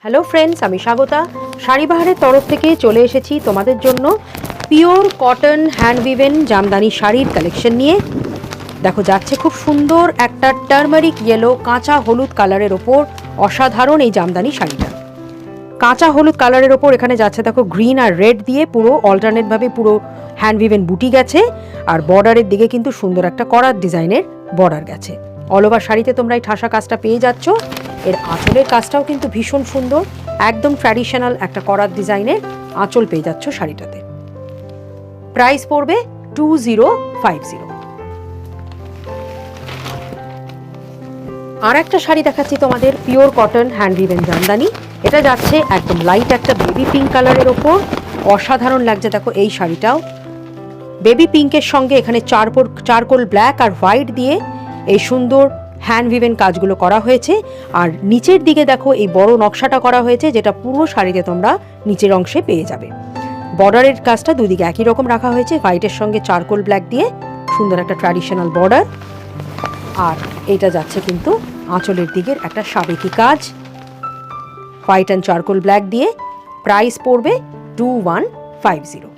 Hello friends, আমি স্বাগতা শাড়িবাহারের তরফ থেকে চলে এসেছি তোমাদের জন্য পিওর কটন হ্যান্ড উইভেন জামদানি শাড়ির কালেকশন নিয়ে। দেখো, যাচ্ছে খুব সুন্দর একটা টার্মারিক ইয়েলো কাঁচা হলুদ কালারের ওপর অসাধারণ এই জামদানি শাড়িটা। কাঁচা হলুদ কালারের ওপর এখানে যাচ্ছে দেখো গ্রিন আর রেড দিয়ে পুরো অল্টারনেটভাবে পুরো হ্যান্ড উইভেন বুটি গেছে, আর বর্ডারের দিকে কিন্তু সুন্দর একটা করার ডিজাইনের বর্ডার গেছে। অল ওভার শাড়িতে তোমরা এই ঠাসা কাজটা পেয়ে যাচ্ছ। এর আঁচলের কাজটাও কিন্তু ভীষণ সুন্দর, একদম ট্র্যাডিশনাল একটা করার ডিজাইনের আঁচল পেয়ে যাচ্ছ শাড়িটাতে। প্রাইস পড়বে 2050। আর একটা শাড়ি দেখাচ্ছি তোমাদের, পিওর কটন হ্যান্ড উইভেন জামদানি। এটা যাচ্ছে একদম লাইট একটা বেবি পিঙ্ক কালারের ওপর, অসাধারণ লাগছে। দেখো এই শাড়িটাও বেবি পিঙ্কের সঙ্গে এখানে চারকোল ব্ল্যাক আর হোয়াইট দিয়ে এই সুন্দর হ্যান্ড উইভেন কাজগুলো করা হয়েছে। আর নিচের দিকে দেখো এই বড় নকশাটা করা হয়েছে, যেটা পুরো শাড়িতে তোমরা নিচের অংশে পেয়ে যাবে। বর্ডারের কাজটা দুদিকে একই রকম রাখা হয়েছে, হোয়াইটের সঙ্গে চারকোল ব্ল্যাক দিয়ে সুন্দর একটা ট্র্যাডিশনাল বর্ডার। আর এটা যাচ্ছে কিন্তু আঁচলের দিকের একটা সাবেকি কাজ, হোয়াইট অ্যান্ড চারকোল ব্ল্যাক দিয়ে। প্রাইস পড়বে 2150।